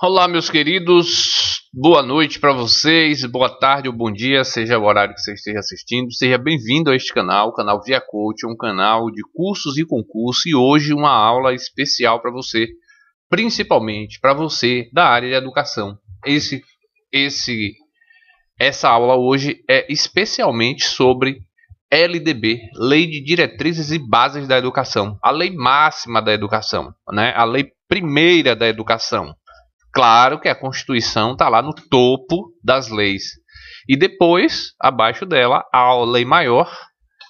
Olá, meus queridos, boa noite para vocês, boa tarde ou bom dia, seja o horário que você esteja assistindo. Seja bem-vindo a este canal, o canal Via Coach, um canal de cursos e concursos, e hoje uma aula especial para você, principalmente para você da área de educação. Essa aula hoje é especialmente sobre LDB, Lei de Diretrizes e Bases da Educação, a lei máxima da educação, né? A lei primeira da educação. Claro que a Constituição está lá no topo das leis. E depois, abaixo dela, a lei maior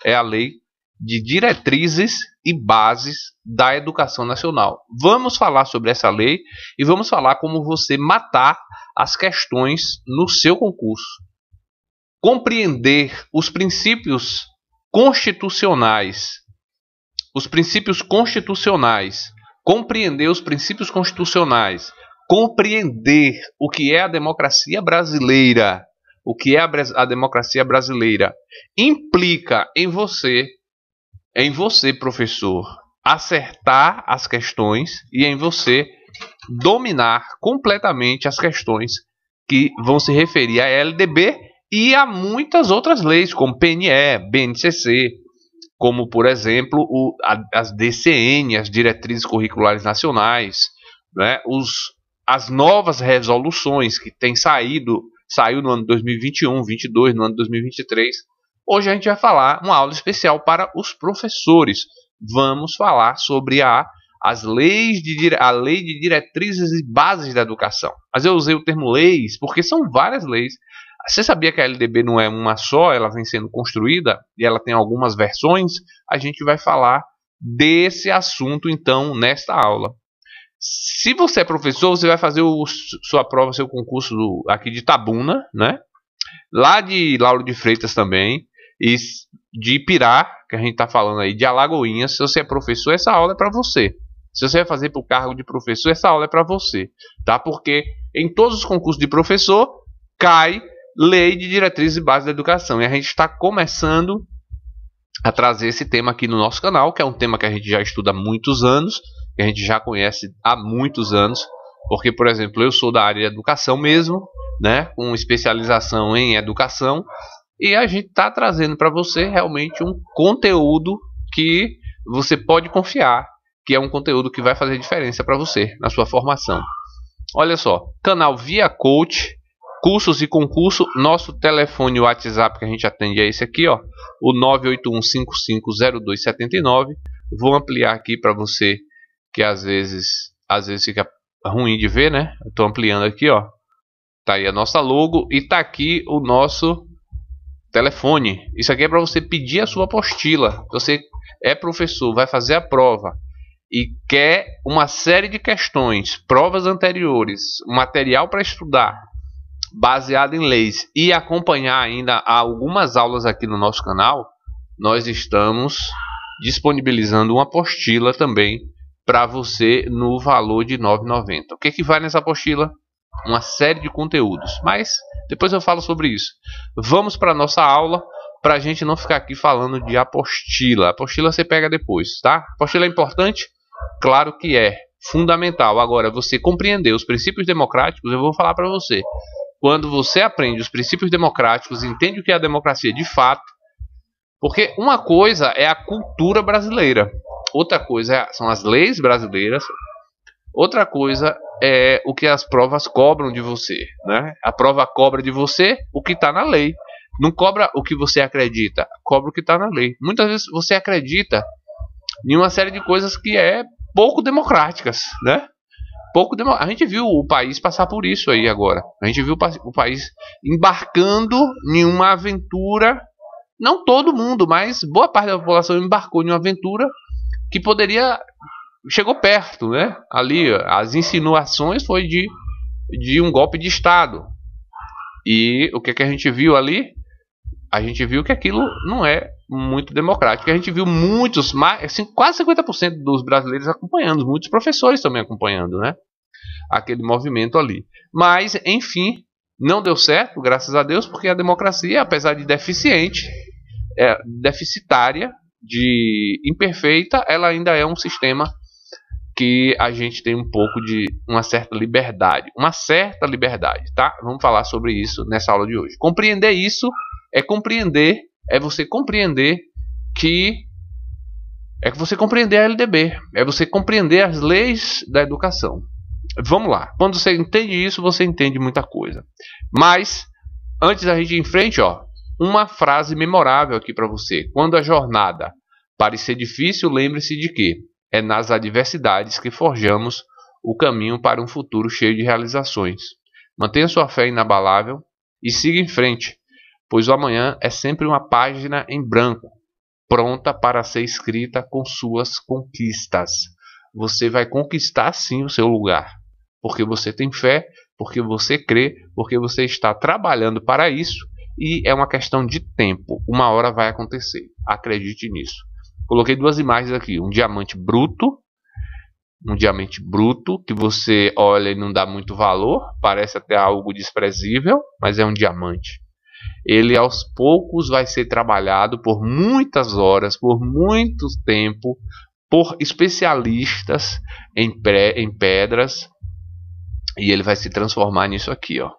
é a Lei de Diretrizes e Bases da Educação Nacional. Vamos falar sobre essa lei e vamos falar como você matar as questões no seu concurso. Compreender os princípios constitucionais. Compreender os princípios constitucionais. Compreender o que é a democracia brasileira. O que é a democracia brasileira implica em você, professor, acertar as questões e em você dominar completamente as questões que vão se referir à LDB e a muitas outras leis, como PNE, BNCC, como, por exemplo, as DCN, as Diretrizes Curriculares Nacionais, né? As novas resoluções que têm saiu no ano 2021, 2022, no ano 2023. Hoje a gente vai falar uma aula especial para os professores. Vamos falar sobre a Lei de Diretrizes e Bases da Educação. Mas eu usei o termo leis porque são várias leis. Você sabia que a LDB não é uma só, ela vem sendo construída e ela tem algumas versões? A gente vai falar desse assunto então nesta aula. Se você é professor, você vai fazer sua prova, seu concurso aqui de Itabuna, né? Lá de Lauro de Freitas também, e de Ipirá, que a gente está falando aí, de Alagoinhas. Se você é professor, essa aula é para você. Se você vai fazer para o cargo de professor, essa aula é para você, tá? Porque em todos os concursos de professor cai Lei de Diretrizes e Bases da Educação. E a gente está começando a trazer esse tema aqui no nosso canal, que é um tema que a gente já estuda há muitos anos, que a gente já conhece há muitos anos, porque, por exemplo, eu sou da área de educação mesmo, né, com especialização em educação, e a gente está trazendo para você realmente um conteúdo que você pode confiar, que é um conteúdo que vai fazer diferença para você na sua formação. Olha só, canal Via Coach, cursos e concurso, nosso telefone WhatsApp que a gente atende é esse aqui, ó, o 981550279. Vou ampliar aqui para você que às vezes fica ruim de ver, né? Eu tô ampliando aqui, ó. Tá aí a nossa logo e tá aqui o nosso telefone. Isso aqui é para você pedir a sua apostila. Você é professor, vai fazer a prova e quer uma série de questões, provas anteriores, material para estudar, baseado em leis e acompanhar ainda algumas aulas aqui no nosso canal, nós estamos disponibilizando uma apostila também para você no valor de R$ 9,90. O que vai nessa apostila? Uma série de conteúdos, mas depois eu falo sobre isso. Vamos para a nossa aula, para a gente não ficar aqui falando de apostila. A apostila você pega depois, tá? A apostila é importante? Claro que é fundamental. Agora, você compreender os princípios democráticos, eu vou falar para você. Quando você aprende os princípios democráticos, entende o que é a democracia de fato, porque uma coisa é a cultura brasileira, outra coisa são as leis brasileiras, outra coisa é o que as provas cobram de você, né? A prova cobra de você o que está na lei, não cobra o que você acredita, cobra o que está na lei. Muitas vezes você acredita em uma série de coisas que é pouco democráticas, né? A gente viu o país passar por isso aí agora. A gente viu o país embarcando em uma aventura. Não todo mundo, mas boa parte da população embarcou em uma aventura que chegou perto, né? Ali as insinuações foi de um golpe de Estado. E o que a gente viu ali? A gente viu que aquilo não é muito democrático. A gente viu quase 50% dos brasileiros acompanhando, muitos professores também acompanhando, né? Aquele movimento ali. Mas, enfim, não deu certo, graças a Deus, porque a democracia, apesar de deficitária, de imperfeita, ela ainda é um sistema que a gente tem um pouco de uma certa liberdade, tá? Vamos falar sobre isso nessa aula de hoje. Compreender isso é você compreender a LDB, é você compreender as leis da educação. Vamos lá. Quando você entende isso, você entende muita coisa. Mas antes da gente ir em frente, ó, uma frase memorável aqui para você. Quando a jornada parecer difícil, lembre-se de que é nas adversidades que forjamos o caminho para um futuro cheio de realizações. Mantenha sua fé inabalável e siga em frente, pois o amanhã é sempre uma página em branco, pronta para ser escrita com suas conquistas. Você vai conquistar sim o seu lugar, porque você tem fé, porque você crê, porque você está trabalhando para isso e é uma questão de tempo. Uma hora vai acontecer, acredite nisso. Coloquei duas imagens aqui, um diamante bruto que você olha e não dá muito valor, parece até algo desprezível, mas é um diamante. Ele aos poucos vai ser trabalhado por muitas horas, por muito tempo, por especialistas em pedras, e ele vai se transformar nisso aqui, ó.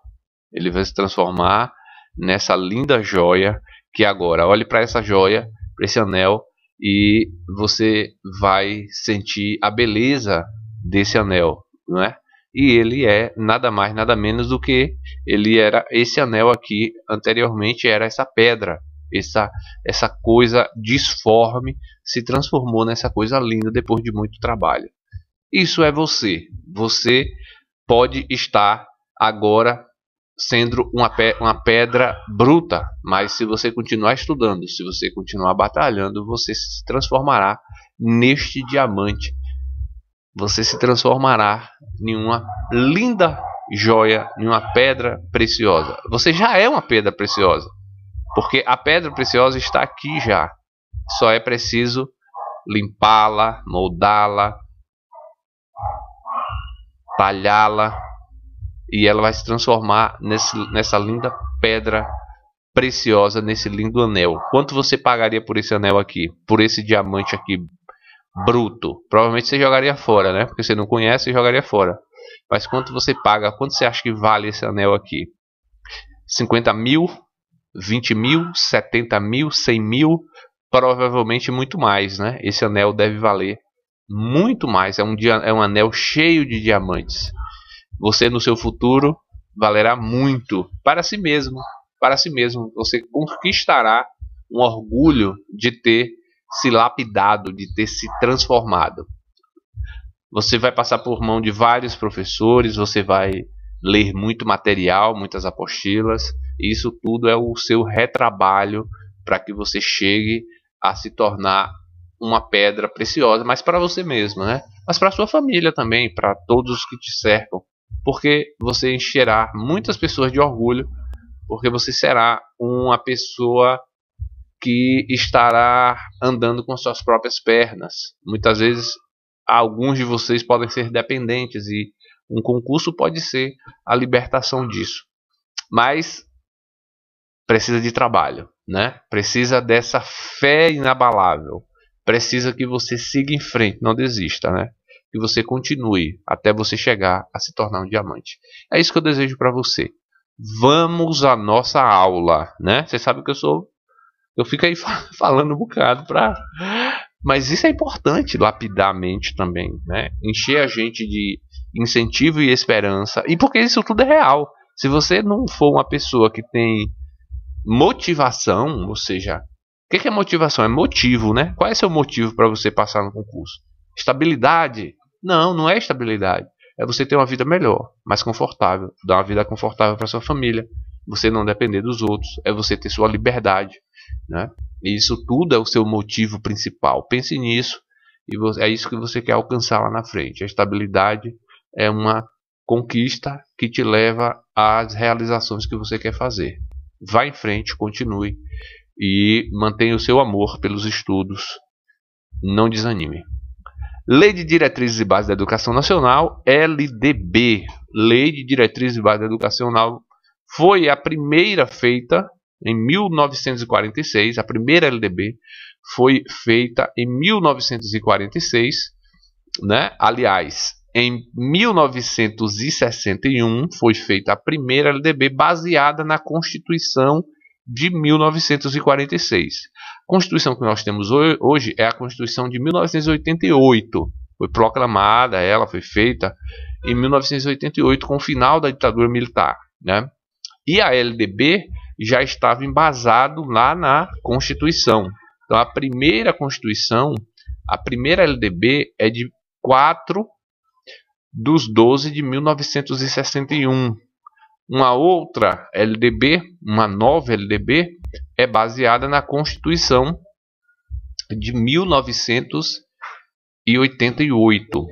Ele vai se transformar nessa linda joia que agora, olhe para essa joia, para esse anel, e você vai sentir a beleza desse anel, não é? E ele é nada mais, nada menos do que esse anel aqui anteriormente era essa pedra, essa coisa disforme se transformou nessa coisa linda depois de muito trabalho. Isso é você. Você pode estar agora sendo uma pedra bruta, mas se você continuar estudando, se você continuar batalhando, você se transformará neste diamante. Você se transformará em uma linda joia, em uma pedra preciosa. Você já é uma pedra preciosa, porque a pedra preciosa está aqui já. Só é preciso limpá-la, moldá-la, talhá-la, e ela vai se transformar nessa linda pedra preciosa, nesse lindo anel. Quanto você pagaria por esse anel aqui? Por esse diamante aqui bruto? Provavelmente você jogaria fora, né? Porque você não conhece e jogaria fora. Mas quanto você paga? Quanto você acha que vale esse anel aqui? 50 mil? 20 mil? 70 mil? 100 mil? Provavelmente muito mais, né? Esse anel deve valer muito mais. É um anel cheio de diamantes. Você no seu futuro valerá muito para si mesmo. Para si mesmo. Você conquistará um orgulho de ter se lapidado, de ter se transformado. Você vai passar por mão de vários professores, você vai ler muito material, muitas apostilas, e isso tudo é o seu retrabalho para que você chegue a se tornar uma pedra preciosa, mas para você mesmo, né? Mas para sua família também, para todos os que te cercam, porque você encherá muitas pessoas de orgulho, porque você será uma pessoa que estará andando com suas próprias pernas. Muitas vezes alguns de vocês podem ser dependentes e um concurso pode ser a libertação disso. Mas precisa de trabalho, né? Precisa dessa fé inabalável. Precisa que você siga em frente, não desista, né? Que você continue até você chegar a se tornar um diamante. É isso que eu desejo para você. Vamos à nossa aula, né? Você sabe que eu fico aí falando um bocado mas isso é importante, lapidar a mente também, né? Encher a gente de incentivo e esperança. E porque isso tudo é real. Se você não for uma pessoa que tem motivação, ou seja, o que é motivação? É motivo, né? Qual é seu motivo para você passar no concurso? Estabilidade? Não, não é estabilidade. É você ter uma vida melhor, mais confortável, dar uma vida confortável para sua família, você não depender dos outros, é você ter sua liberdade, né? E isso tudo é o seu motivo principal. Pense nisso e é isso que você quer alcançar lá na frente. A estabilidade é uma conquista que te leva às realizações que você quer fazer. Vá em frente, continue e mantenha o seu amor pelos estudos. Não desanime. Lei de Diretrizes e Bases da Educação Nacional, LDB. Lei de Diretrizes e Bases da Educação Nacional foi a primeira feita em 1946. A primeira LDB foi feita em 1946 né? Aliás, em 1961 foi feita a primeira LDB baseada na Constituição de 1946. A Constituição que nós temos hoje é a Constituição de 1988. Foi proclamada, ela foi feita em 1988 com o final da ditadura militar, né? E a LDB já estava embasado lá na Constituição. Então a primeira Constituição, a primeira LDB é de 4/12/1961. Uma outra LDB, uma nova LDB, é baseada na Constituição de 1988.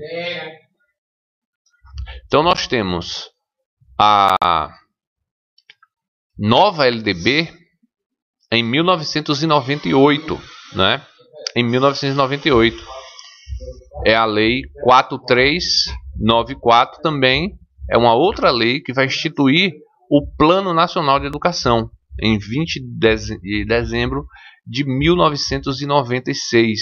Então nós temos a nova LDB em 1998, né? Em 1998 é a lei 4394, também é uma outra lei que vai instituir o Plano Nacional de Educação em 20 de dezembro de 1996.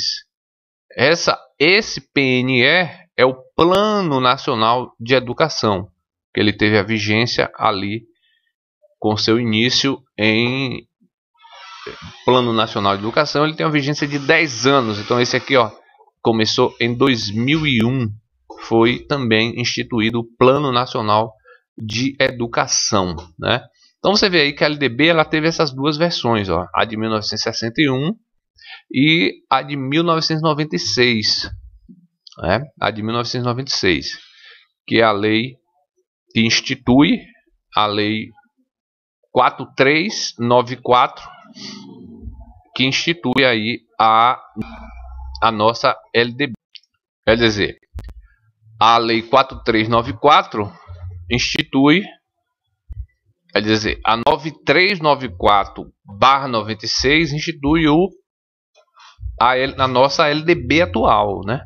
Esse PNE é o Plano Nacional de Educação, que ele teve a vigência ali com seu início em Plano Nacional de Educação. Ele tem uma vigência de 10 anos. Então esse aqui, ó, começou em 2001. Foi também instituído o Plano Nacional de Educação, né? Então você vê aí que a LDB ela teve essas duas versões, ó, a de 1961 e a de 1996, né? A de 1996, que é a lei que institui a lei 4394, que institui aí a nossa LDB. Quer dizer, a lei 4394 institui, quer dizer, a 9394/96 institui a nossa LDB atual, né?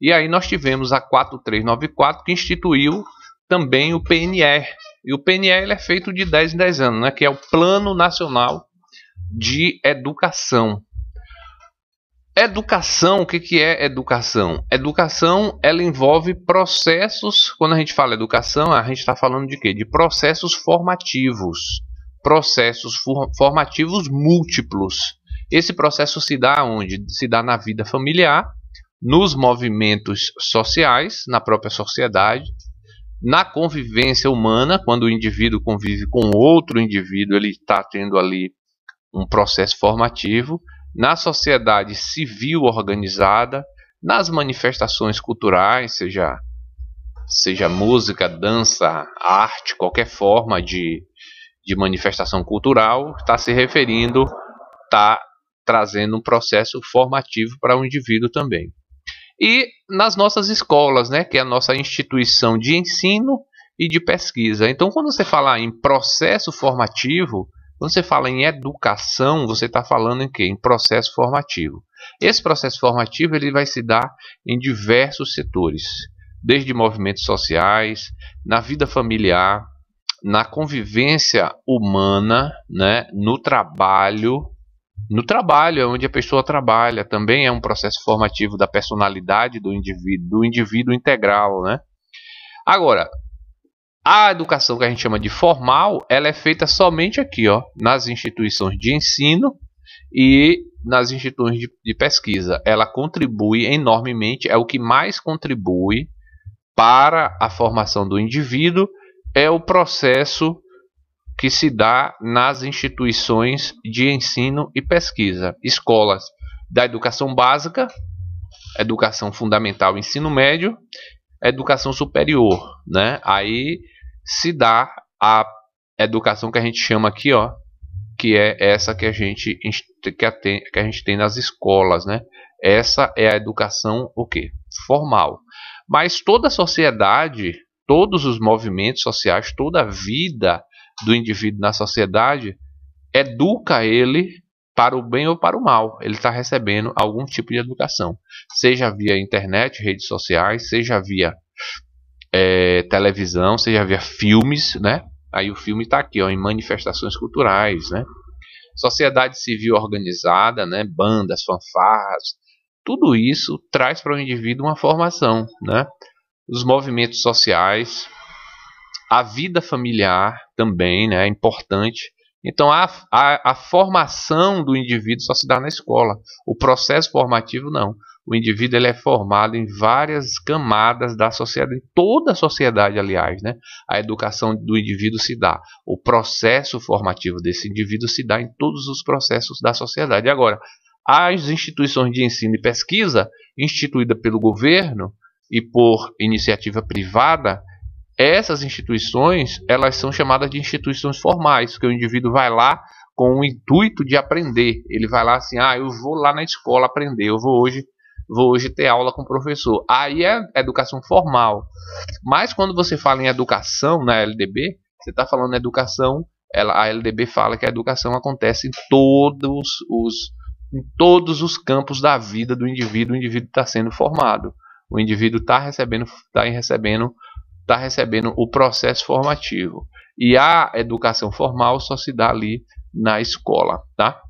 E aí nós tivemos a 4394 que instituiu também o PNE. E o PNE ele é feito de 10 em 10 anos, né? Que é o Plano Nacional de Educação. Educação, o que é educação? Educação, ela envolve processos. Quando a gente fala educação, a gente está falando de quê? De processos formativos. Processos formativos múltiplos. Esse processo se dá onde? Se dá na vida familiar, nos movimentos sociais, na própria sociedade, na convivência humana, quando o indivíduo convive com outro indivíduo, ele está tendo ali um processo formativo, na sociedade civil organizada, nas manifestações culturais, seja música, dança, arte, qualquer forma de manifestação cultural, está se referindo, está trazendo um processo formativo para o indivíduo também. E nas nossas escolas, né, que é a nossa instituição de ensino e de pesquisa. Então, quando você fala em processo formativo, quando você fala em educação, você está falando em quê? Em processo formativo. Esse processo formativo ele vai se dar em diversos setores, desde movimentos sociais, na vida familiar, na convivência humana, né, no trabalho. No trabalho, é onde a pessoa trabalha, também é um processo formativo da personalidade do indivíduo integral, né? Agora, a educação que a gente chama de formal, ela é feita somente aqui, ó, nas instituições de ensino e nas instituições de pesquisa. Ela contribui enormemente, é o que mais contribui para a formação do indivíduo, é o processo que se dá nas instituições de ensino e pesquisa, escolas da educação básica, educação fundamental, ensino médio, educação superior, né? Aí se dá a educação que a gente chama aqui, ó, que é essa que a gente tem nas escolas, né? Essa é a educação o quê? Formal. Mas toda a sociedade, todos os movimentos sociais, toda a vida do indivíduo na sociedade educa ele para o bem ou para o mal. Ele está recebendo algum tipo de educação, seja via internet, redes sociais, seja via televisão, seja via filmes, né? Aí o filme está aqui, ó, em manifestações culturais, né? Sociedade civil organizada, né? Bandas, fanfarras, tudo isso traz para o indivíduo uma formação, né? Os movimentos sociais, a vida familiar também, né, é importante. Então a formação do indivíduo só se dá na escola. O processo formativo não. O indivíduo ele é formado em várias camadas da sociedade, em toda a sociedade, aliás, né? A educação do indivíduo se dá. O processo formativo desse indivíduo se dá em todos os processos da sociedade. Agora, as instituições de ensino e pesquisa, instituídas pelo governo e por iniciativa privada, essas instituições, elas são chamadas de instituições formais, porque o indivíduo vai lá com o intuito de aprender. Ele vai lá assim, eu vou lá na escola aprender, eu vou hoje ter aula com o professor. Aí é educação formal. Mas quando você fala em educação na LDB, você está falando em educação, a LDB fala que a educação acontece em todos os campos da vida do indivíduo. O indivíduo está sendo formado. O indivíduo está recebendo o processo formativo. E a educação formal só se dá ali na escola, tá?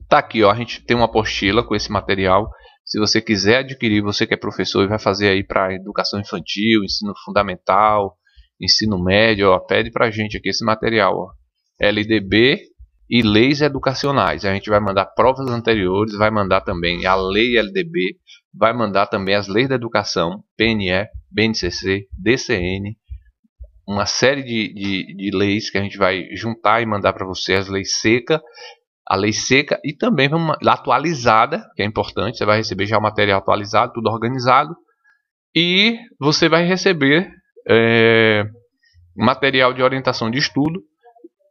Tá aqui, ó, a gente tem uma apostila com esse material. Se você quiser adquirir, você que é professor e vai fazer aí para educação infantil, ensino fundamental, ensino médio, ó, pede pra gente aqui esse material, ó. LDB e leis educacionais. A gente vai mandar provas anteriores, vai mandar também a lei LDB, vai mandar também as leis da educação, PNE, BNCC, DCN, uma série de leis que a gente vai juntar e mandar para você, a lei seca e também atualizada, que é importante, você vai receber já o material atualizado, tudo organizado, e você vai receber material de orientação de estudo.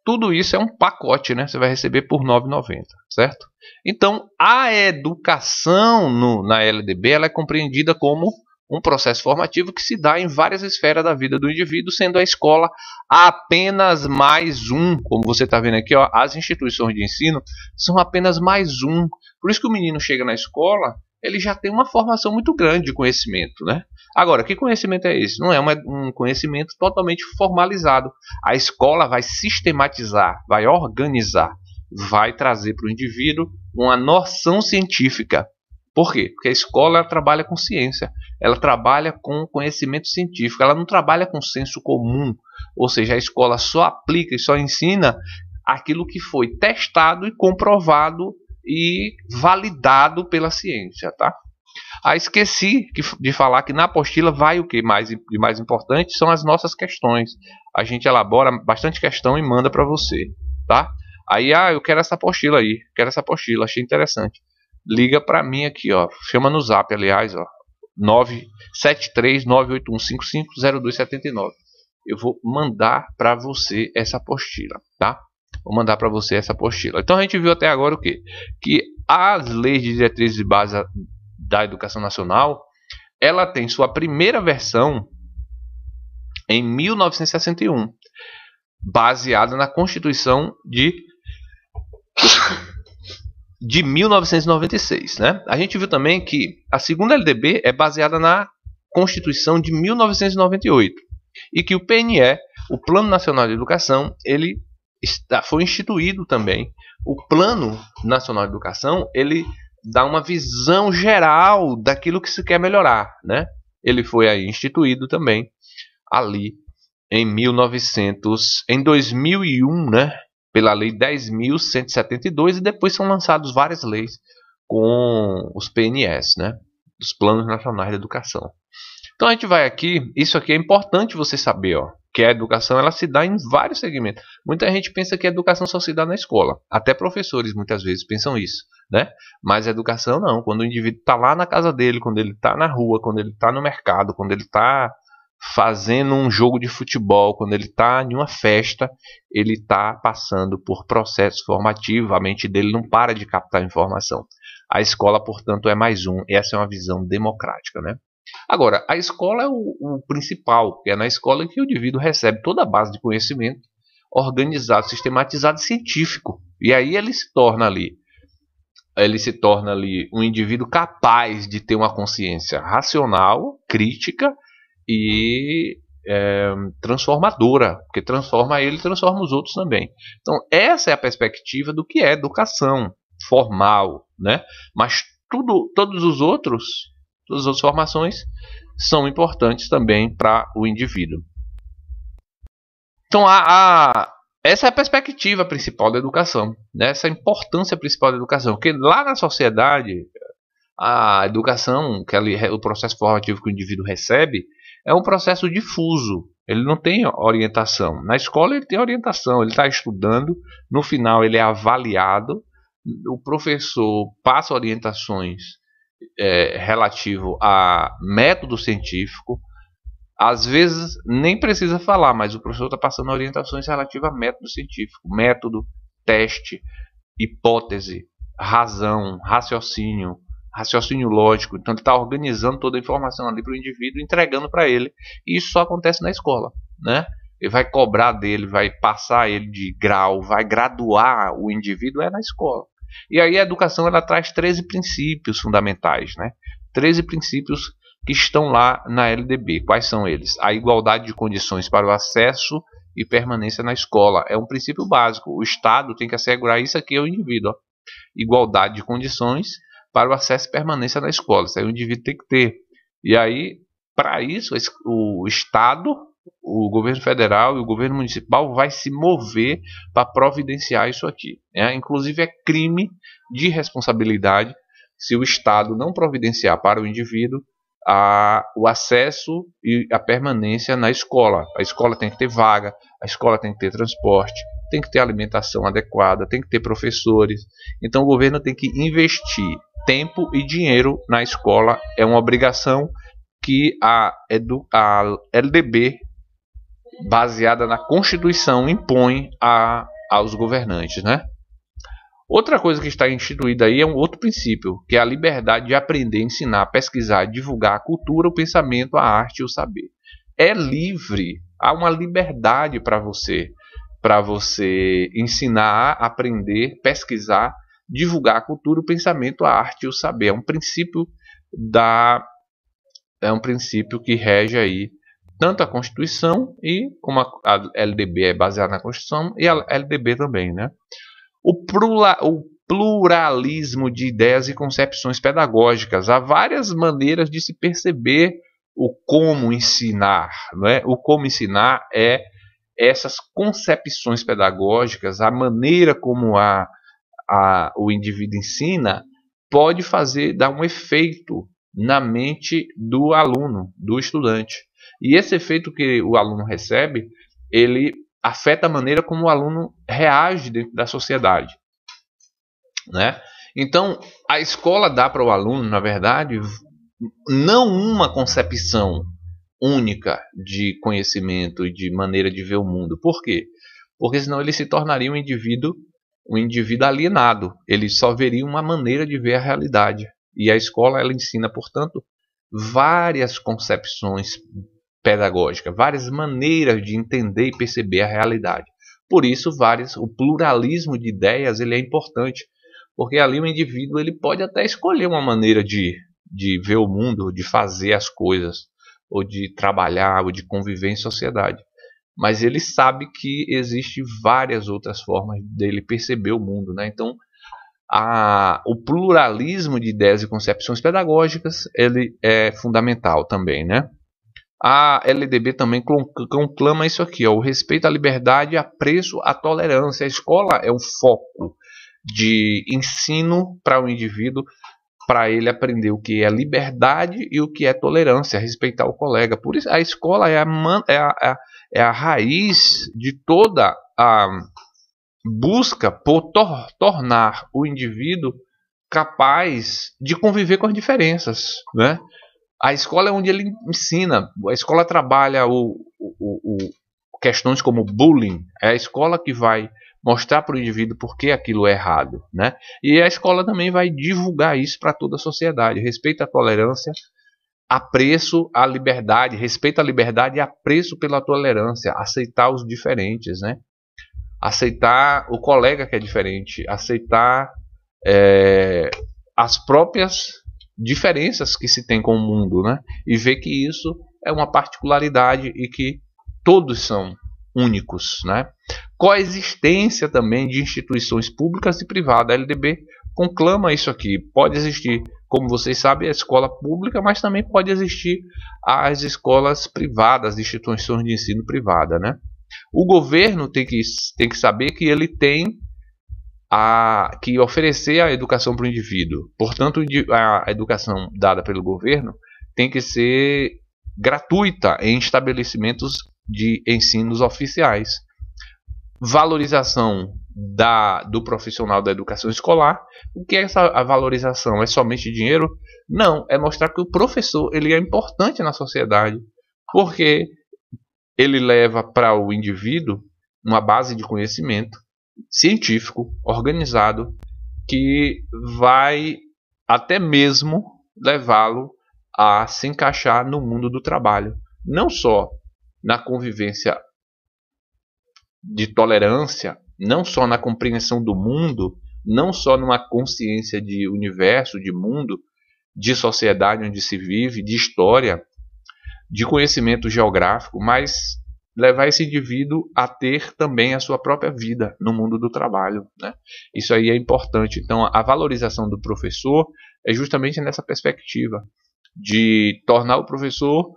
Tudo isso é um pacote, né? Você vai receber por R$ 9,90, certo? Então, a educação na LDB ela é compreendida como um processo formativo que se dá em várias esferas da vida do indivíduo, sendo a escola apenas mais um. Como você está vendo aqui, ó, as instituições de ensino são apenas mais um. Por isso que o menino chega na escola, ele já tem uma formação muito grande de conhecimento, né? Agora, que conhecimento é esse? Não é um conhecimento totalmente formalizado. A escola vai sistematizar, vai organizar, vai trazer para o indivíduo uma noção científica. Por quê? Porque a escola ela trabalha com ciência, ela trabalha com conhecimento científico, ela não trabalha com senso comum. Ou seja, a escola só aplica e só ensina aquilo que foi testado e comprovado e validado pela ciência, tá? Esqueci de falar que na apostila vai o que de mais importante são as nossas questões. A gente elabora bastante questão e manda para você, tá? Aí, eu quero essa apostila aí, achei interessante. Liga para mim aqui, ó, chama no Zap, aliás, ó, 973-98155-0279. Eu vou mandar para você essa apostila, tá? Vou mandar para você essa apostila. Então a gente viu até agora o quê? Que as leis de diretrizes de base da educação nacional, ela tem sua primeira versão em 1961, baseada na Constituição de 1996, né? A gente viu também que a segunda LDB é baseada na Constituição de 1998 e que o PNE, o Plano Nacional de Educação, ele foi instituído também. O Plano Nacional de Educação, ele dá uma visão geral daquilo que se quer melhorar, né? Ele foi aí instituído também ali em 2001, né? Pela Lei 10.172 e depois são lançadas várias leis com os PNS, né? Os Planos Nacionais de Educação. Então a gente vai aqui, isso aqui é importante você saber, ó, que a educação ela se dá em vários segmentos. Muita gente pensa que a educação só se dá na escola. Até professores muitas vezes pensam isso, né? Mas a educação não. Quando o indivíduo está lá na casa dele, quando ele está na rua, quando ele está no mercado, quando ele está fazendo um jogo de futebol, quando ele está em uma festa, ele está passando por processo formativo. A mente dele não para de captar informação. A escola, portanto, é mais um. Essa é uma visão democrática, né? Agora, a escola é o principal, porque é na escola que o indivíduo recebe toda a base de conhecimento organizado, sistematizado e científico. E aí ele se torna ali um indivíduo capaz de ter uma consciência racional, crítica e transformadora, porque transforma ele e transforma os outros também. Então essa é a perspectiva do que é educação formal, né? Mas todas as outras formações são importantes também para o indivíduo. Então, essa é a perspectiva principal da educação, né? Essa é a importância principal da educação, porque lá na sociedade, a educação, o processo formativo que o indivíduo recebe, é um processo difuso. Ele não tem orientação. Na escola ele tem orientação, ele está estudando, no final ele é avaliado, o professor passa orientações relativo a método científico. Às vezes nem precisa falar, mas o professor está passando orientações relativas a método científico, método, teste, hipótese, razão, raciocínio lógico. Então ele está organizando toda a informação ali para o indivíduo, entregando para ele. E isso só acontece na escola, né? Ele vai cobrar dele, vai passar ele de grau, vai graduar o indivíduo na escola. E aí a educação ela traz 13 princípios fundamentais, né? 13 princípios que estão lá na LDB. Quais são eles? A igualdade de condições para o acesso e permanência na escola. É um princípio básico. O Estado tem que assegurar isso aqui ao indivíduo. Ó. Igualdade de condições para o acesso e permanência na escola. Isso aí o indivíduo tem que ter. E aí, para isso, o Estado, o governo federal e o governo municipal vai se mover para providenciar isso aqui. Inclusive, é crime de responsabilidade se o Estado não providenciar para o indivíduo o acesso e a permanência na escola. A escola tem que ter vaga, a escola tem que ter transporte, tem que ter alimentação adequada, tem que ter professores. Então o governo tem que investir tempo e dinheiro na escola. É uma obrigação que a LDB, baseada na Constituição, impõe aos governantes, né? Outra coisa que está instituída aí é um outro princípio, que é a liberdade de aprender, ensinar, pesquisar, divulgar a cultura, o pensamento, a arte e o saber. É livre, há uma liberdade para você ensinar, aprender, pesquisar, divulgar a cultura, o pensamento, a arte e o saber. É um princípio que rege aí tanto a Constituição e como a LDB é baseada na Constituição e a LDB também, né? O pluralismo de ideias e concepções pedagógicas. Há várias maneiras de se perceber o como ensinar. Não é? O como ensinar é essas concepções pedagógicas, a maneira como o indivíduo ensina, pode dar um efeito na mente do aluno, do estudante. E esse efeito que o aluno recebe, ele afeta a maneira como o aluno reage dentro da sociedade, né? Então, a escola dá para o aluno, na verdade, não uma concepção única de conhecimento e de maneira de ver o mundo. Por quê? Porque senão ele se tornaria um indivíduo alienado. Ele só veria uma maneira de ver a realidade. E a escola ela ensina, portanto, várias concepções pedagógica, várias maneiras de entender e perceber a realidade. Por isso, o pluralismo de ideias ele é importante, porque ali o indivíduo ele pode até escolher uma maneira de ver o mundo, de fazer as coisas, ou de trabalhar, ou de conviver em sociedade. Mas ele sabe que existem várias outras formas dele perceber o mundo, né? Então, o pluralismo de ideias e concepções pedagógicas ele é fundamental também, né? A LDB também conclama isso aqui, ó, o respeito à liberdade, apreço à tolerância. A escola é um foco de ensino para o indivíduo, para ele aprender o que é liberdade e o que é tolerância, respeitar o colega. Por isso a escola é a raiz de toda a busca por tornar o indivíduo capaz de conviver com as diferenças, né? A escola é onde ele ensina. A escola trabalha questões como bullying. É a escola que vai mostrar para o indivíduo por que aquilo é errado, né? E a escola também vai divulgar isso para toda a sociedade. Respeito à tolerância, apreço à liberdade. Respeito à liberdade e apreço pela tolerância. Aceitar os diferentes, né? Aceitar o colega que é diferente. Aceitar as próprias diferenças que se tem com o mundo, né? E ver que isso é uma particularidade e que todos são únicos, né? Coexistência também de instituições públicas e privadas. A LDB conclama isso aqui. Pode existir como vocês sabem, a escola pública, mas também pode existir as escolas privadas, instituições de ensino privada, né? O governo tem que saber que ele tem que oferecer a educação para o indivíduo. Portanto, a educação dada pelo governo tem que ser gratuita em estabelecimentos de ensinos oficiais. Valorização do profissional da educação escolar. O que é a valorização? É somente dinheiro? Não, é mostrar que o professor ele é importante na sociedade, porque ele leva para o indivíduo uma base de conhecimento científico, organizado, que vai até mesmo levá-lo a se encaixar no mundo do trabalho, não só na convivência de tolerância, não só na compreensão do mundo, não só numa consciência de universo, de mundo, de sociedade onde se vive, de história, de conhecimento geográfico, mas levar esse indivíduo a ter também a sua própria vida no mundo do trabalho, né? Isso aí é importante. Então, a valorização do professor é justamente nessa perspectiva de tornar o professor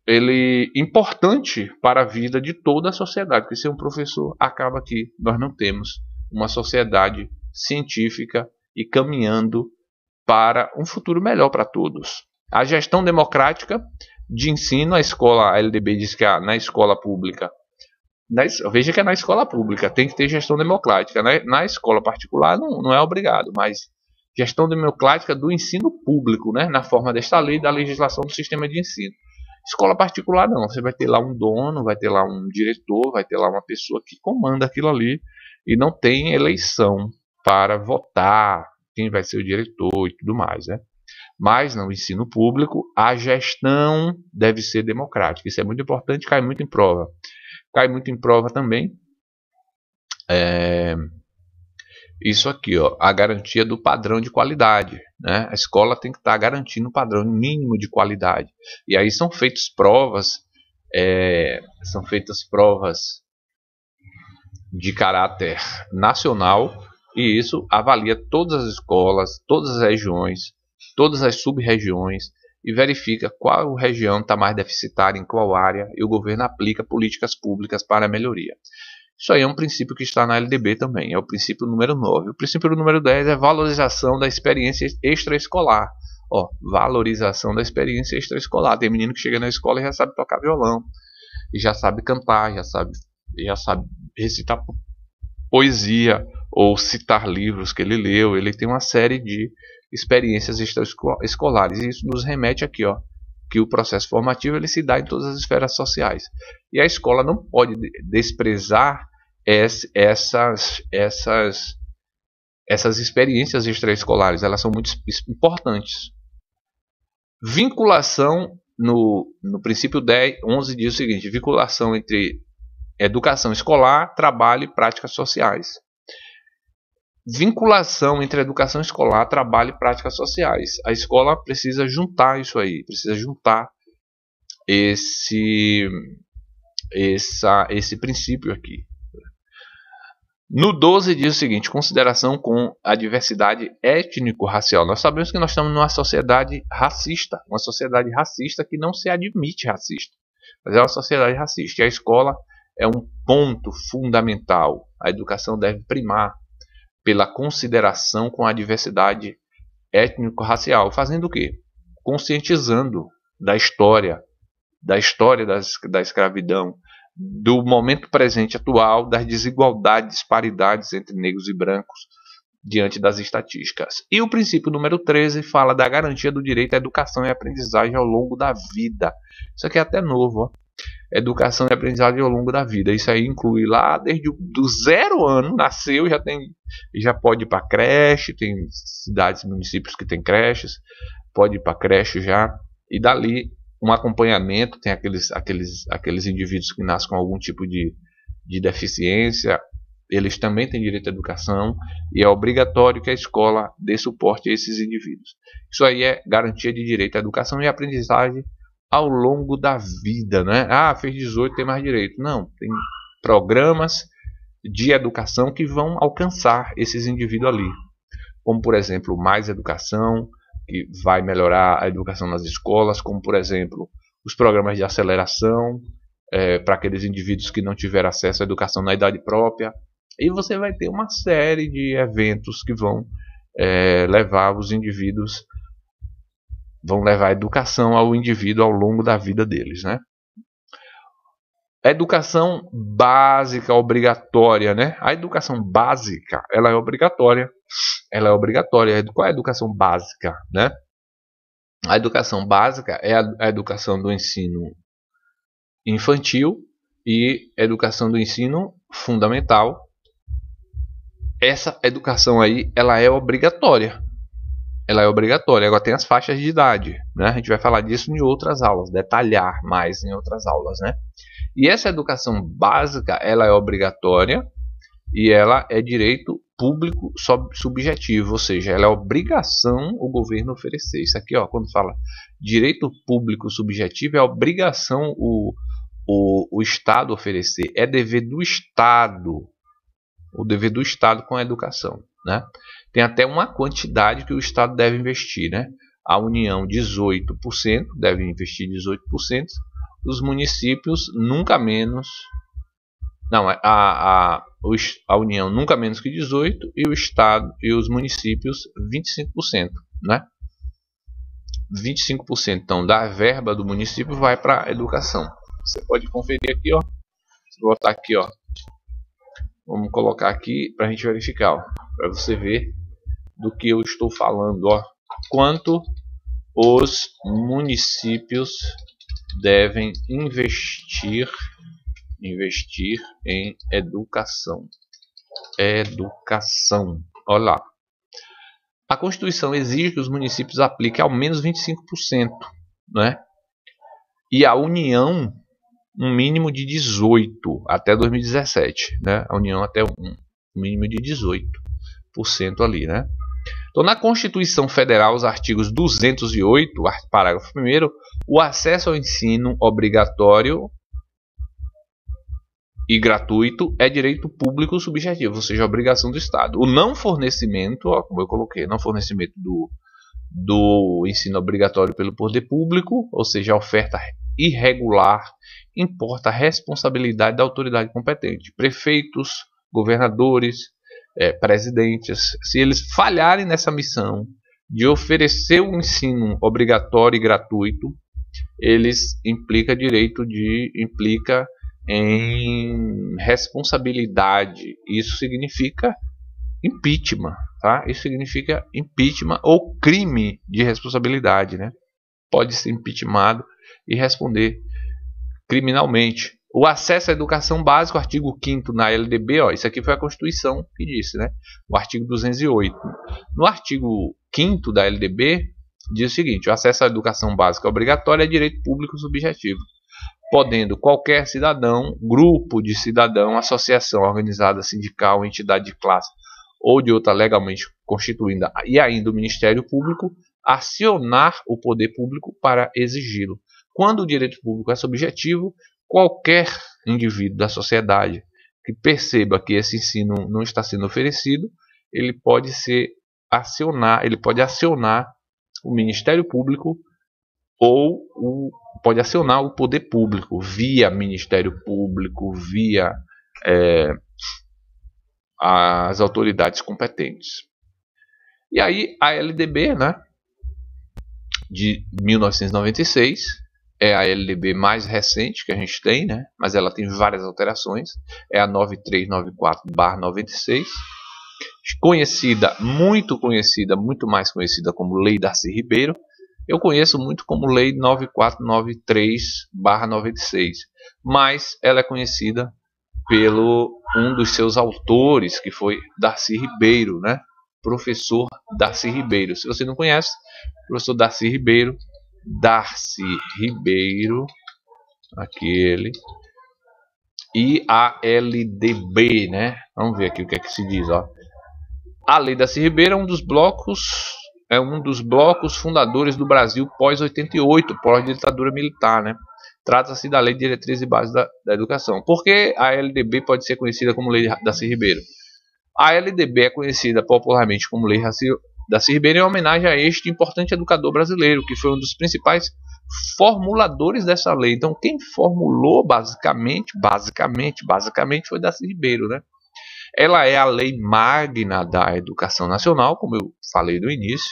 ele importante para a vida de toda a sociedade, porque sem um professor acaba que nós não temos uma sociedade científica e caminhando para um futuro melhor para todos. A gestão democrática de ensino, a LDB diz que na escola pública, veja que é na escola pública, tem que ter gestão democrática, né? Na escola particular não é obrigado, mas gestão democrática do ensino público, né? Na forma desta lei, da legislação do sistema de ensino. Escola particular não, você vai ter lá um dono, vai ter lá um diretor, vai ter lá uma pessoa que comanda aquilo ali, e não tem eleição para votar quem vai ser o diretor e tudo mais, né? Mas no ensino público, a gestão deve ser democrática. Isso é muito importante, cai muito em prova. Cai muito em prova também isso aqui, ó, a garantia do padrão de qualidade, né? A escola tem que estar garantindo um padrão mínimo de qualidade. E aí são feitas provas de caráter nacional, e isso avalia todas as escolas, todas as regiões, todas as sub-regiões, e verifica qual região está mais deficitária em qual área, e o governo aplica políticas públicas para a melhoria. Isso aí é um princípio que está na LDB também, é o princípio número 9. O princípio número 10 é valorização da experiência extraescolar. Ó, valorização da experiência extraescolar. Tem menino que chega na escola e já sabe tocar violão, e já sabe cantar, já sabe recitar poesia, ou citar livros que ele leu. Ele tem uma série de experiências extraescolares, e isso nos remete aqui, ó, que o processo formativo ele se dá em todas as esferas sociais, e a escola não pode desprezar essas experiências extraescolares. Elas são muito importantes. Vinculação no princípio 11 diz o seguinte: vinculação entre educação escolar, trabalho e práticas sociais. Vinculação entre educação escolar, trabalho e práticas sociais. A escola precisa juntar isso aí, precisa juntar esse princípio aqui. No 12 diz o seguinte: consideração com a diversidade étnico-racial. Nós sabemos que nós estamos numa sociedade racista, que não se admite racista, mas é uma sociedade racista, e a escola é um ponto fundamental. A educação deve primar pela consideração com a diversidade étnico-racial. Fazendo o quê? Conscientizando da história da escravidão, do momento presente atual, das desigualdades, disparidades entre negros e brancos diante das estatísticas. E o princípio número 13 fala da garantia do direito à educação e aprendizagem ao longo da vida. Isso aqui é até novo, ó. Educação e aprendizagem ao longo da vida. Isso aí inclui lá desde do 0 ano, nasceu, já pode ir para creche, tem cidades, municípios que tem creches, pode ir para creche já, e dali um acompanhamento. Tem aqueles indivíduos que nascem com algum tipo de deficiência, eles também têm direito à educação, e é obrigatório que a escola dê suporte a esses indivíduos. Isso aí é garantia de direito à educação e aprendizagem ao longo da vida, né? Ah, fez 18, tem mais direito. Não, tem programas de educação que vão alcançar esses indivíduos ali. como por exemplo Mais Educação, que vai melhorar a educação nas escolas, como por exemplo os programas de aceleração para aqueles indivíduos que não tiveram acesso à educação na idade própria. E você vai ter uma série de eventos que vão levar os indivíduos, vão levar a educação ao indivíduo ao longo da vida deles, né? A educação básica obrigatória, né? A educação básica, ela é obrigatória. Ela é obrigatória. Qual é a educação básica, né? A educação básica é a educação do ensino infantil e a educação do ensino fundamental. Essa educação aí, ela é obrigatória. Ela é obrigatória. Agora tem as faixas de idade, né? A gente vai falar disso em outras aulas, detalhar mais em outras aulas, né? E essa educação básica, ela é obrigatória e ela é direito público subjetivo, ou seja, ela é obrigação o governo oferecer. Isso aqui, ó, quando fala direito público subjetivo, é obrigação o Estado oferecer. É dever do Estado, o dever do Estado com a educação, né? Tem até uma quantidade que o Estado deve investir, né? A União 18%, deve investir 18%, os municípios nunca menos, não, a União nunca menos que 18% e o Estado e os municípios 25%, né? 25% então da verba do município vai para a educação. Você pode conferir aqui, ó. Vou botar aqui, ó. Vamos colocar aqui para a gente verificar, para você ver do que eu estou falando, ó. Quanto os municípios devem investir em educação. Olha lá. A Constituição exige que os municípios apliquem ao menos 25%, né? E a União um mínimo de 18% até 2017, né? A União até um mínimo de 18% ali, né? Então, na Constituição Federal, os artigos 208, parágrafo 1º, o acesso ao ensino obrigatório e gratuito é direito público subjetivo, ou seja, obrigação do Estado. O não fornecimento, ó, como eu coloquei, não fornecimento do ensino obrigatório pelo poder público, ou seja, a oferta irregular, importa a responsabilidade da autoridade competente. Prefeitos, governadores, presidentes, se eles falharem nessa missão de oferecer um ensino obrigatório e gratuito, eles implica em responsabilidade. Isso significa impeachment, tá? Isso significa impeachment ou crime de responsabilidade, né? Pode ser impeachmentado e responder criminalmente. O acesso à educação básica, artigo 5º na LDB, ó, isso aqui foi a Constituição que disse, né? O artigo 208. No artigo 5º da LDB, diz o seguinte: o acesso à educação básica obrigatória é direito público subjetivo, podendo qualquer cidadão, grupo de cidadão, associação organizada, sindical, entidade de classe ou de outra legalmente constituída e ainda o Ministério Público acionar o poder público para exigi-lo. Quando o direito público é subjetivo, qualquer indivíduo da sociedade que perceba que esse ensino não está sendo oferecido, ele pode acionar o Ministério Público ou pode acionar o poder público via Ministério Público, via as autoridades competentes. E aí a LDB, né, de 1996, é a LDB mais recente que a gente tem, né, mas ela tem várias alterações, é a 9394/96, muito mais conhecida como Lei Darcy Ribeiro. Eu conheço muito como Lei 9493/96, mas ela é conhecida pelo um dos seus autores, que foi Darcy Ribeiro, né? Professor Darcy Ribeiro. Se você não conhece, professor Darcy Ribeiro, aquele, e a LDB, né? Vamos ver aqui o que é que se diz, ó. A Lei Darcy Ribeiro é um dos blocos fundadores do Brasil pós-88, pós-ditadura militar, né? Trata-se da Lei de Diretrizes e Bases da Educação. Por que a LDB pode ser conhecida como Lei Darcy Ribeiro? A LDB é conhecida popularmente como Lei Darcy Ribeiro em homenagem a este importante educador brasileiro, que foi um dos principais formuladores dessa lei. Então, quem formulou basicamente foi Darcy Ribeiro, né? Ela é a lei magna da educação nacional, como eu falei no início,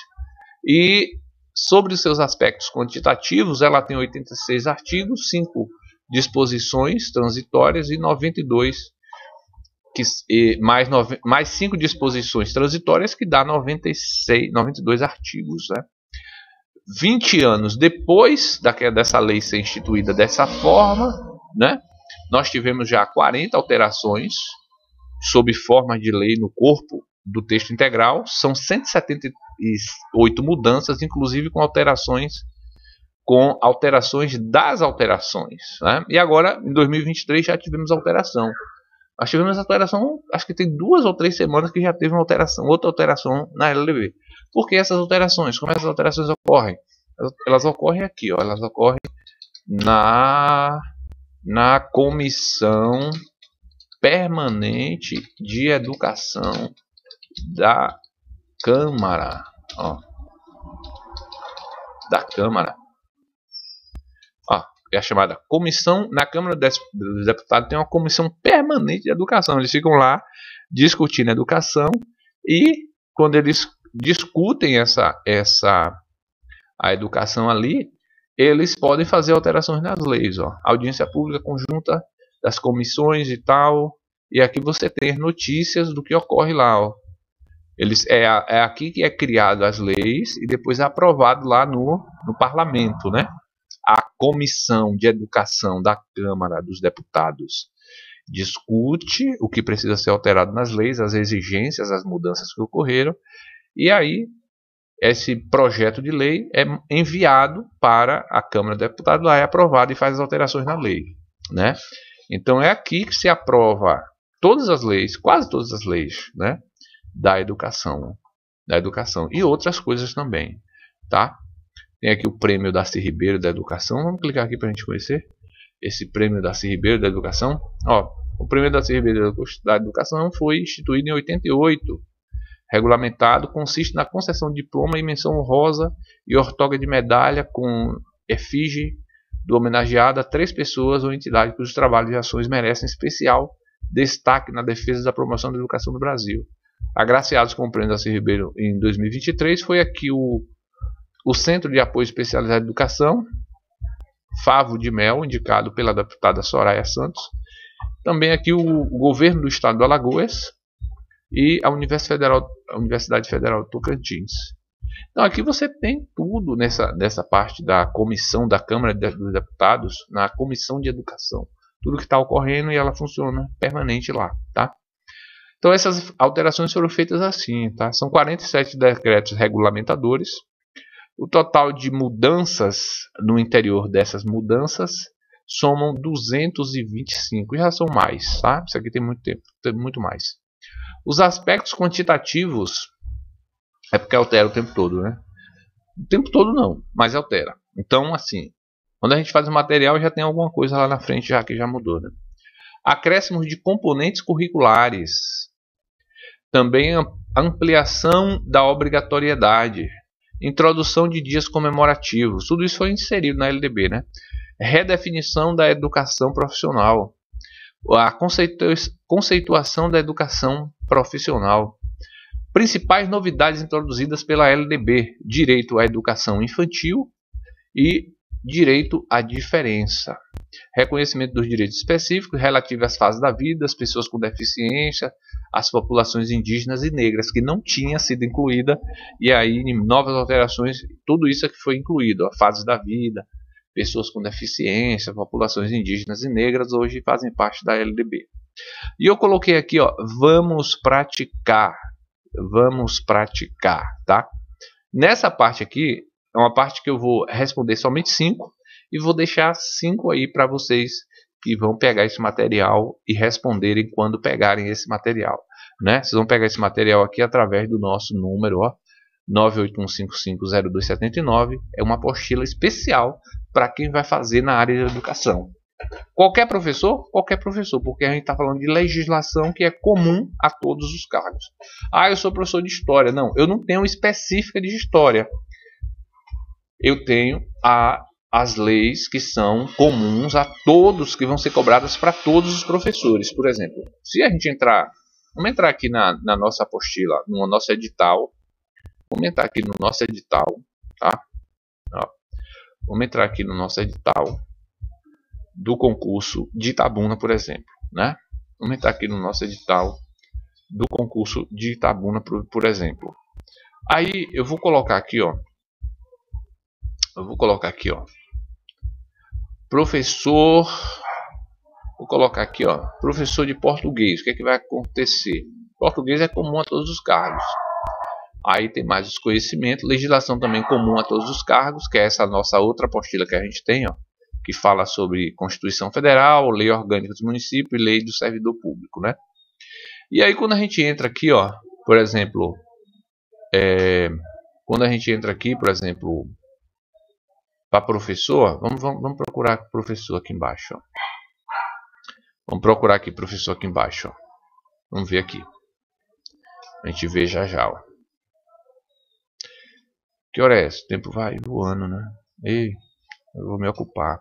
e sobre os seus aspectos quantitativos, ela tem 86 artigos, 5 disposições transitórias e 92 mais 5 disposições transitórias, que dá 92 artigos, né? 20 anos depois dessa lei ser instituída dessa forma, né, nós tivemos já 40 alterações sob forma de lei no corpo do texto integral. São 178 mudanças, inclusive com alterações das alterações, né? E agora, em 2023, já tivemos alteração. Nós tivemos alteração, acho que tem 2 ou 3 semanas que já teve outra alteração na LDB. Por que essas alterações? Como essas alterações ocorrem? Elas ocorrem aqui, ó, elas ocorrem na Comissão Permanente de Educação da Câmara, ó, da Câmara. É a chamada comissão. Na Câmara dos Deputados tem uma comissão permanente de educação. Eles ficam lá discutindo educação, e quando eles discutem a educação ali, eles podem fazer alterações nas leis, ó. Audiência pública conjunta das comissões e tal, e aqui você tem notícias do que ocorre lá, ó. É aqui que é criado as leis e depois é aprovado lá no parlamento, né? A Comissão de Educação da Câmara dos Deputados discute o que precisa ser alterado nas leis, as exigências, as mudanças que ocorreram, e aí esse projeto de lei é enviado para a Câmara dos Deputados, lá é aprovado e faz as alterações na lei, né? Então é aqui que se aprova todas as leis, quase todas as leis, né, da educação e outras coisas também, tá? Tem aqui o Prêmio Darcy Ribeiro da Educação. Vamos clicar aqui para a gente conhecer esse Prêmio Darcy Ribeiro da Educação. Ó, o Prêmio Darcy Ribeiro da Educação foi instituído em 88. Regulamentado, consiste na concessão de diploma e menção honrosa e ortoga de medalha com efígie do homenageado a 3 pessoas ou entidades cujos trabalhos e ações merecem especial destaque na defesa da promoção da educação no Brasil. Agraciados com o Prêmio Darcy Ribeiro em 2023 foi aqui o Centro de Apoio Especializado à Educação, Favo de Mel, indicado pela deputada Soraya Santos. Também aqui o Governo do Estado do Alagoas e a Universidade Federal do Tocantins. Então aqui você tem tudo nessa parte da comissão da Câmara dos Deputados, na Comissão de Educação. Tudo que está ocorrendo, e ela funciona permanente lá, tá? Então essas alterações foram feitas assim, tá? São 47 decretos regulamentadores. O total de mudanças no interior dessas mudanças somam 225, já são mais, tá? Isso aqui tem muito tempo, tem muito mais. Os aspectos quantitativos é porque altera o tempo todo, né? O tempo todo não, mas altera. Então, assim, quando a gente faz o material, já tem alguma coisa lá na frente já que já mudou, né? Acréscimos de componentes curriculares. Também ampliação da obrigatoriedade. Introdução de dias comemorativos. Tudo isso foi inserido na LDB, né? Redefinição da educação profissional. A conceituação da educação profissional. Principais novidades introduzidas pela LDB: direito à educação infantil e direito à diferença. Reconhecimento dos direitos específicos relativos às fases da vida, às pessoas com deficiência, às populações indígenas e negras, que não tinha sido incluída, e aí novas alterações, tudo isso que foi incluído, fases da vida, pessoas com deficiência, populações indígenas e negras, hoje fazem parte da LDB. E eu coloquei aqui, ó, vamos praticar, tá? Nessa parte aqui, é uma parte que eu vou responder somente 5 e vou deixar 5 aí para vocês que vão pegar esse material e responderem quando pegarem esse material, né? Vocês vão pegar esse material aqui através do nosso número, ó, 981550279. É uma apostila especial para quem vai fazer na área de educação. Qualquer professor? Qualquer professor, porque a gente está falando de legislação que é comum a todos os cargos. Ah, eu sou professor de história. Não, eu não tenho específica de história. Eu tenho as leis que são comuns a todos, que vão ser cobradas para todos os professores. Por exemplo, se a gente entrar, vamos entrar aqui na nossa apostila, no nosso edital. Vamos entrar aqui no nosso edital, tá? Ó, vamos entrar aqui no nosso edital do concurso de Itabuna, por exemplo, né? Vamos entrar aqui no nosso edital do concurso de Itabuna, por exemplo. Aí eu vou colocar aqui, ó. Professor. Vou colocar aqui, ó. Professor de português. O que é que vai acontecer? Português é comum a todos os cargos. Aí tem mais os conhecimentos. Legislação também comum a todos os cargos, que é essa nossa outra apostila que a gente tem, ó, que fala sobre Constituição Federal, Lei Orgânica dos Municípios e Lei do Servidor Público, né? E aí quando a gente entra aqui, ó, por exemplo, quando a gente entra aqui, por exemplo, para professor, vamos procurar professor aqui embaixo, ó. Vamos procurar aqui professor aqui embaixo, ó. Vamos ver aqui. A gente vê já já, ó. Que hora é essa? O tempo vai voando, né? Ei, eu vou me ocupar.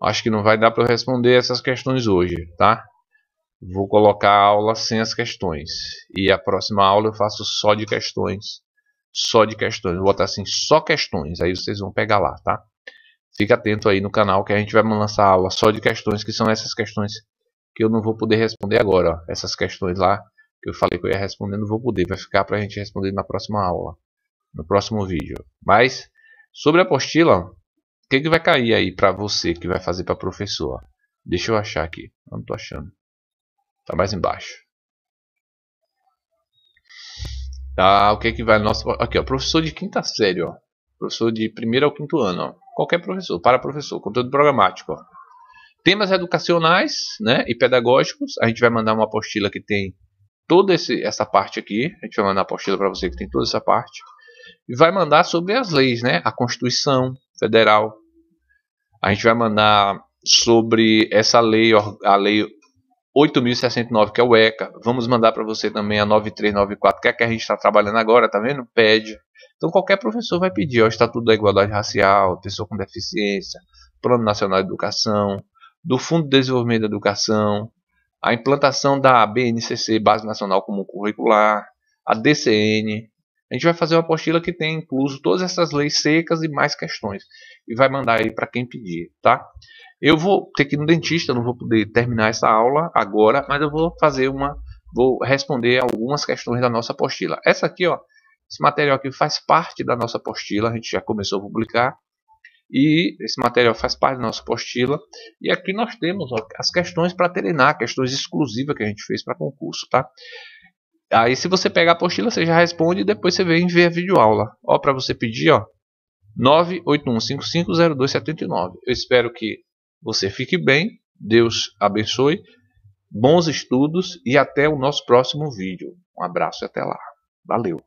Acho que não vai dar para eu responder essas questões hoje, tá? Vou colocar a aula sem as questões. E a próxima aula eu faço só de questões. Só de questões. Vou botar assim, só questões. Aí vocês vão pegar lá, tá? Fica atento aí no canal que a gente vai lançar a aula só de questões, que são essas questões que eu não vou poder responder agora, ó. Essas questões lá que eu falei que eu ia responder, não vou poder. Vai ficar para a gente responder na próxima aula. No próximo vídeo. Mas, sobre a apostila, o que vai cair aí para você que vai fazer para professor? Deixa eu achar aqui. Não estou achando. Tá mais embaixo. Tá, o que vai no nosso... Aqui, ó, professor de quinta série, ó. Professor de primeiro ao quinto ano, ó. Qualquer professor, para professor, conteúdo programático, ó. Temas educacionais, né, e pedagógicos. A gente vai mandar uma apostila que tem toda essa parte aqui. A gente vai mandar uma apostila para você que tem toda essa parte. E vai mandar sobre as leis, né? A Constituição Federal. A gente vai mandar sobre essa lei, a lei 8.069, que é o ECA. Vamos mandar para você também a 9394, que é a que a gente está trabalhando agora, tá vendo? PED. Então qualquer professor vai pedir, ó, o Estatuto da Igualdade Racial, pessoa com deficiência, Plano Nacional de Educação, do Fundo de Desenvolvimento da Educação, a implantação da BNCC, Base Nacional Comum Curricular, a DCN. A gente vai fazer uma apostila que tem incluso todas essas leis secas e mais questões. E vai mandar aí para quem pedir, tá? Eu vou ter que ir no dentista, não vou poder terminar essa aula agora, mas eu vou vou responder algumas questões da nossa apostila. Essa aqui, ó, esse material aqui faz parte da nossa apostila, a gente já começou a publicar. E esse material faz parte da nossa apostila. E aqui nós temos, ó, as questões para treinar, questões exclusivas que a gente fez para concurso, tá? Aí se você pegar a apostila, você já responde e depois você vem ver a videoaula. Ó, para você pedir, ó, 981550279. Eu espero que você fique bem, Deus abençoe, bons estudos e até o nosso próximo vídeo. Um abraço e até lá. Valeu!